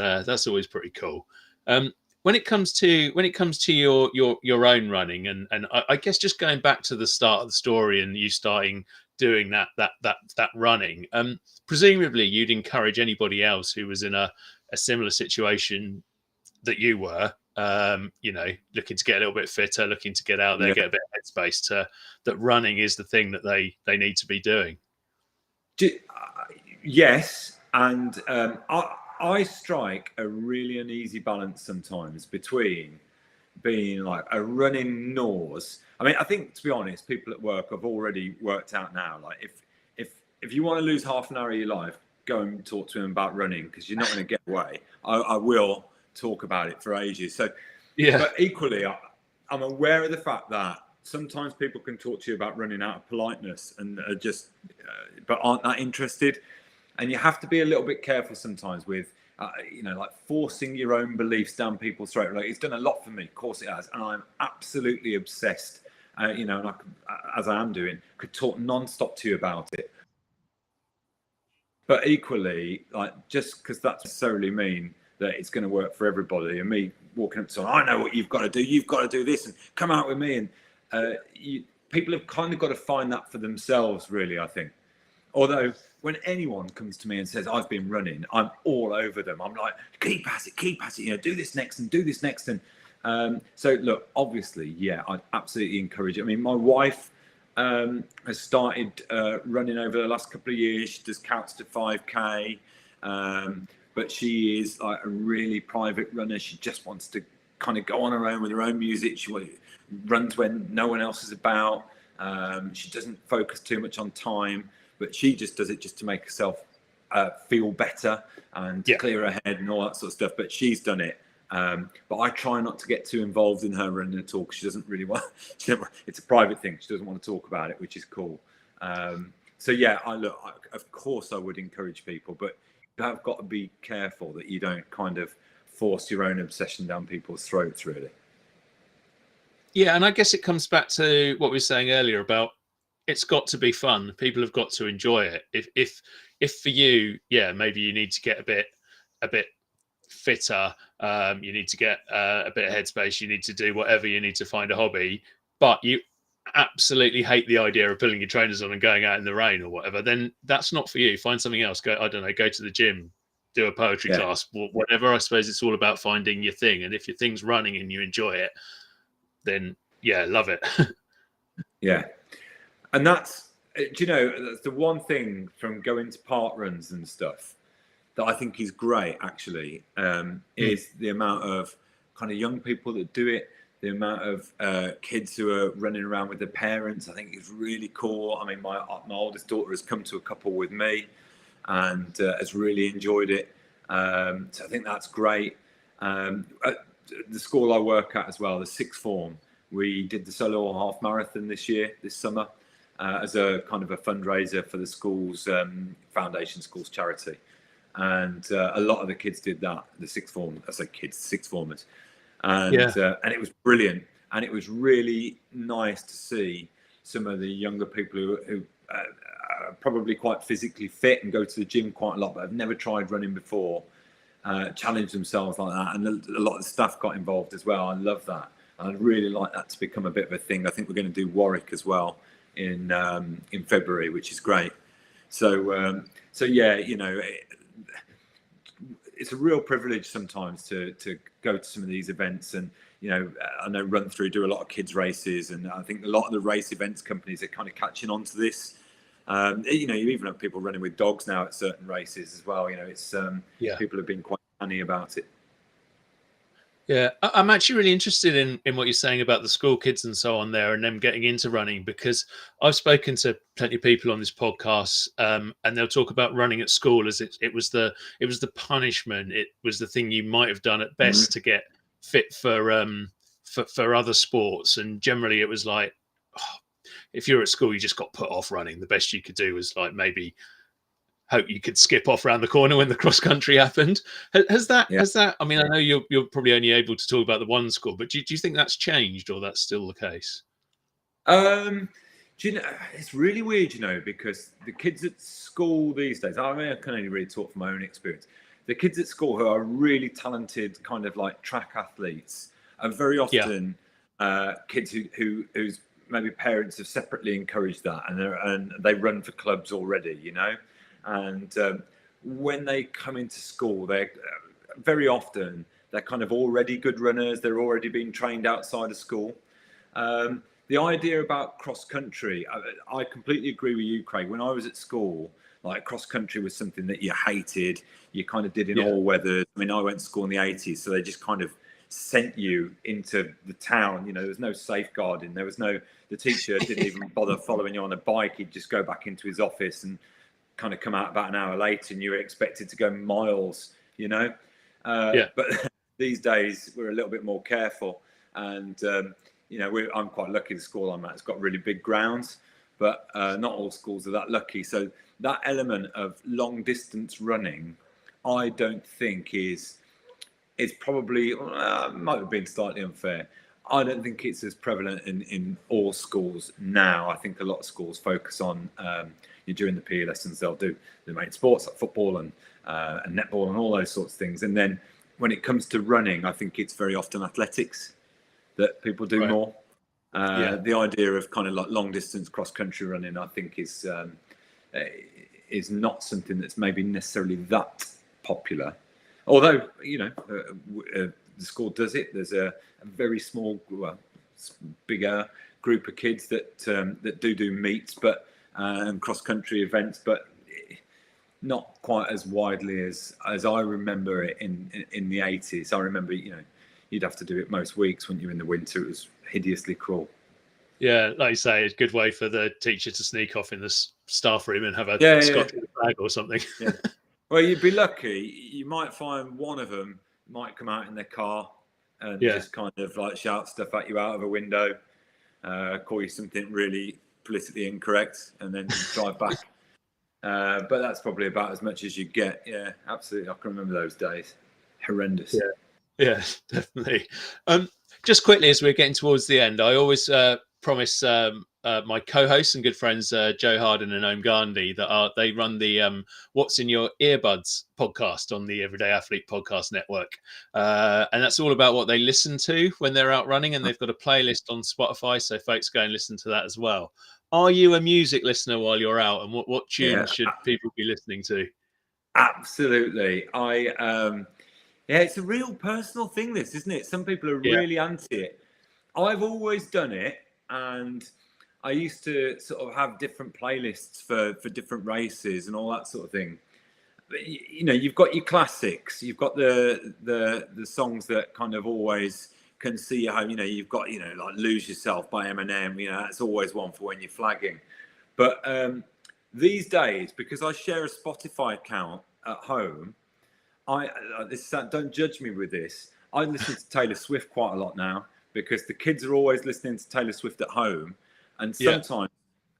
always pretty cool. When it comes to your own running, and I guess just going back to the start of the story and you starting doing that running, presumably you'd encourage anybody else who was in a similar situation that you were, looking to get a little bit fitter, looking to get out there, get a bit of headspace, that running is the thing that they need to be doing.
Yes, and I strike a really uneasy balance sometimes between being like a running nose. I mean, I think, to be honest, people at work have already worked out now, like, if you want to lose half an hour of your life, go and talk to them about running, because you're not going to get away. I will talk about it for ages. So, but equally, I'm aware of the fact that sometimes people can talk to you about running out of politeness and are just, but aren't that interested. And you have to be a little bit careful sometimes with, like forcing your own beliefs down people's throat. Like, it's done a lot for me, of course it has, and I'm absolutely obsessed. And I could, as I am doing, could talk non-stop to you about it. But equally, like, just because that doesn't necessarily mean that it's going to work for everybody. And me walking up to someone, I know what you've got to do. You've got to do this, and come out with me. And people have kind of got to find that for themselves, really, I think. Although when anyone comes to me and says, I've been running, I'm all over them. I'm like, keep at it, do this next and do this next. And so, look, obviously, I'd absolutely encourage it. I mean, my wife has started running over the last couple of years. She does counts to 5K, but she is like a really private runner. She just wants to kind of go on her own with her own music. She runs when no one else is about. She doesn't focus too much on time. but she just does it just to make herself feel better and clear her head and all that sort of stuff. But she's done it. But I try not to get too involved in her running at all, because she doesn't really want. It's a private thing. She doesn't want to talk about it, which is cool. So yeah, of course I would encourage people, but you have got to be careful that you don't kind of force your own obsession down people's throats, really.
Yeah, and I guess it comes back to what we were saying earlier about it's got to be fun. People have got to enjoy it. If for you, yeah, maybe you need to get a bit fitter, you need to get a bit of headspace, you need to do whatever, you need to find a hobby, but you absolutely hate the idea of putting your trainers on and going out in the rain or whatever, then that's not for you. Find something else. Go to the gym, do a poetry class, whatever. I suppose it's all about finding your thing. And if your thing's running and you enjoy it, then yeah, love it.
Yeah. And that's, that's the one thing from going to park runs and stuff that I think is great, actually, is the amount of kind of young people that do it, the amount of kids who are running around with their parents. I think it's really cool. I mean, my oldest daughter has come to a couple with me and has really enjoyed it. So I think that's great. At the school I work at as well, the sixth form, we did the solo half marathon this summer, as a kind of a fundraiser for the school's foundation, school's charity. And a lot of the kids did that, the sixth form, I say kids, sixth formers. And it was brilliant. And it was really nice to see some of the younger people who are probably quite physically fit and go to the gym quite a lot, but have never tried running before, challenge themselves like that. And a lot of the staff got involved as well. I love that. I'd really like that to become a bit of a thing. I think we're going to do Warwick as well in February, which is great. So yeah, it's a real privilege sometimes to go to some of these events. And I know Run Through do a lot of kids races, and I think a lot of the race events companies are kind of catching on to this. You even have people running with dogs now at certain races as well. It's people have been quite funny about it.
Yeah, I'm actually really interested in what you're saying about the school kids and so on there, and them getting into running, because I've spoken to plenty of people on this podcast, and they'll talk about running at school as it was the punishment. It was the thing you might have done at best to get fit for other sports, and generally it was like, if you're at school, you just got put off running. The best you could do was like maybe hope you could skip off around the corner when the cross country happened. Has that? I mean, I know you're probably only able to talk about the one school, but do you think that's changed, or that's still the case?
It's really weird, because the kids at school these days, I mean, I can only really talk from my own experience. The kids at school who are really talented, kind of like track athletes, are very often kids whose maybe parents have separately encouraged that, and they run for clubs already, And when they come into school, they're very often they're kind of already good runners. They're already being trained outside of school. The idea about cross country, I completely agree with you, Craig. When I was at school, like cross country was something that you hated. You kind of did in all weathers. I mean, I went to school in the 80s, so they just kind of sent you into the town. There was no safeguarding. The teacher didn't even bother following you on a bike. He'd just go back into his office and kind of come out about an hour later, and you were expected to go miles, But these days we're a little bit more careful, and I'm quite lucky. The school I'm at has got really big grounds, but not all schools are that lucky. So that element of long distance running, I don't think is probably might have been slightly unfair. I don't think it's as prevalent in all schools now. I think a lot of schools focus on during the PE lessons, they'll do the main sports like football and netball and all those sorts of things. And then when it comes to running, I think it's very often athletics that people do more. The idea of kind of like long distance cross country running, I think is not something that's maybe necessarily that popular. Although the school does it. There's a very small, bigger group of kids that do meets, but cross country events, but not quite as widely as I remember it in the 80s. I remember you'd have to do it most weeks when you're in the winter. It was hideously cruel.
Yeah, like you say, it's a good way for the teacher to sneak off in the staff room and have a
Yeah.
Scottish flag or something.
Yeah. Well, you'd be lucky. You might find one of them might come out in their car and
Yeah.
just kind of like shout stuff at you out of a window, call you something really politically incorrect, and then drive back. But that's probably about as much as you get. Yeah, absolutely. I can remember those days. Horrendous.
Yeah, definitely. Just quickly, as we're getting towards the end, I always promise my co-hosts and good friends Joe Harden and Om Gandhi that they run the "What's in Your Earbuds" podcast on the Everyday Athlete Podcast Network, and that's all about what they listen to when they're out running, and they've got a playlist on Spotify, so folks go and listen to that as well. Are you a music listener while you're out, and what tunes should people be listening to?
Absolutely. Yeah, it's a real personal thing, this, isn't it? Some people are really anti it. I've always done it, and I used to sort of have different playlists for different races and all that sort of thing. But, you know, you've got your classics, you've got the songs that kind of always can see you home. You know, you've got, you know, like "Lose Yourself" by Eminem. You know, that's always one for when you're flagging. But these days, because I share a Spotify account at home, don't judge me with this. I listen to Taylor Swift quite a lot now because the kids are always listening to Taylor Swift at home. And sometimes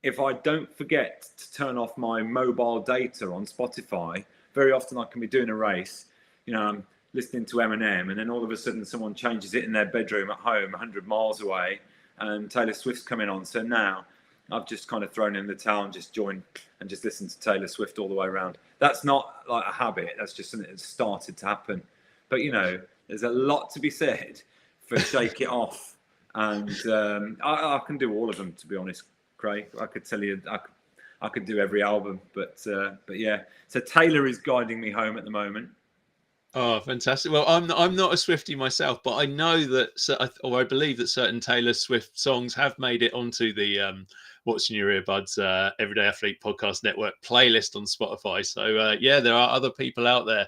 if I don't forget to turn off my mobile data on Spotify, very often I can be doing a race, you know, I'm listening to Eminem, and then all of a sudden someone changes it in their bedroom at home 100 miles away and Taylor Swift's coming on. So now I've just kind of thrown in the towel and just joined and just listened to Taylor Swift all the way around. That's not like a habit. That's just something that's started to happen. But, you know, there's a lot to be said for Shake It Off. And I can do all of them, to be honest, Craig. I could tell you, I could do every album. But yeah, so Taylor is guiding me home at the moment.
Oh, fantastic! Well, I'm not a Swiftie myself, but I know that, or I believe that certain Taylor Swift songs have made it onto the "What's in Your Earbuds" Everyday Athlete Podcast Network playlist on Spotify. So yeah, there are other people out there.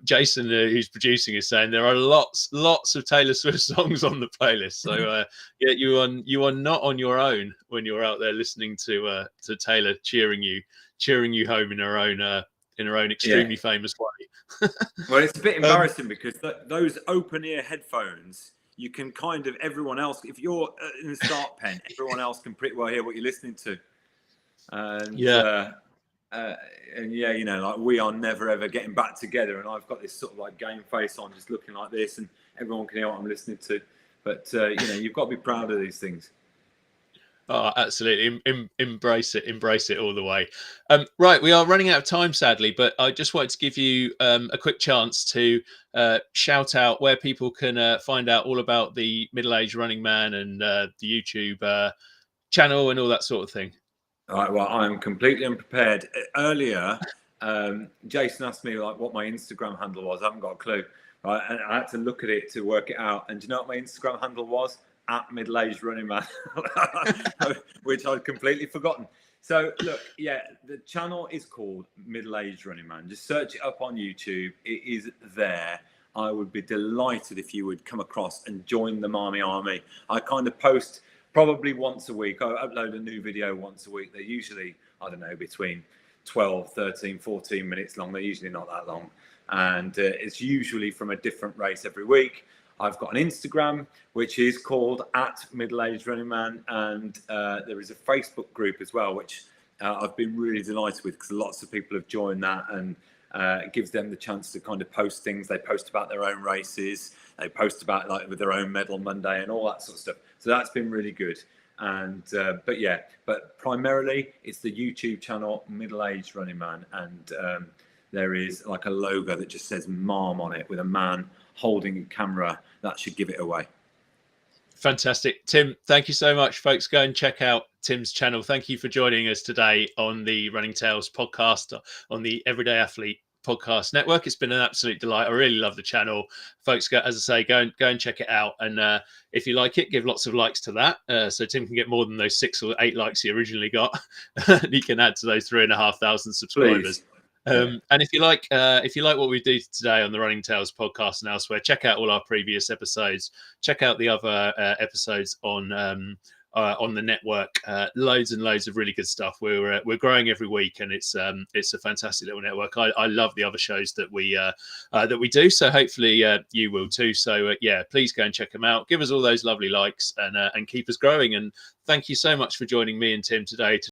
Jason, who's producing, is saying there are lots of Taylor Swift songs on the playlist. So yeah, you are not on your own when you're out there listening to Taylor cheering you home in her own extremely famous way.
Well, it's a bit embarrassing because those open ear headphones, you can kind of, everyone else, if you're in the start pen, everyone else can pretty well hear what you're listening to. And and yeah, you know, like we are never ever getting back together, and I've got this sort of like game face on, just looking like this, and everyone can hear what I'm listening to. But you know, you've got to be proud of these things.
Oh, absolutely. Embrace it all the way. Right, we are running out of time, sadly, but I just wanted to give you a quick chance to shout out where people can find out all about the Middle-Aged Running Man and the YouTube channel and all that sort of thing.
All right, well, I'm completely unprepared. Earlier, Jason asked me like what my Instagram handle was. I haven't got a clue. Right, and I had to look at it to work it out. And do you know what my Instagram handle was? At Middle-Aged Running Man, which I'd completely forgotten. So look, yeah, the channel is called Middle-Aged Running Man. Just search it up on YouTube. It is there. I would be delighted if you would come across and join the Marmy Army. I kind of post probably once a week. I upload a new video once a week. They're usually, I don't know, between 12, 13, 14 minutes long. They're usually not that long. And it's usually from a different race every week. I've got an Instagram, which is called at Middle-Aged Running Man. And there is a Facebook group as well, which I've been really delighted with because lots of people have joined that, and it gives them the chance to kind of post things. They post about their own races. They post about like with their own medal Monday and all that sort of stuff. So that's been really good. And but primarily it's the YouTube channel Middle-Aged Running Man, and there is like a logo that just says "Mom" on it with a man holding a camera. That should give it away.
Fantastic. Tim, thank you so much, folks. Go and check out Tim's channel. Thank you for joining us today on the Running Tales podcast on the Everyday Athlete Podcast Network. It's been an absolute delight. I really love the channel. Folks, as I say, go and check it out. And if you like it, give lots of likes to that. So Tim can get more than those 6 or 8 likes he originally got. He can add to those 3,500 subscribers.
Please.
And if you like what we do today on the Running Tales podcast and elsewhere, check out all our previous episodes. Check out the other episodes on on the network. Loads and loads of really good stuff. We're growing every week, and it's a fantastic little network. I love the other shows that we do. So hopefully you will too. So yeah, please go and check them out. Give us all those lovely likes and keep us growing. And thank you so much for joining me and Tim today to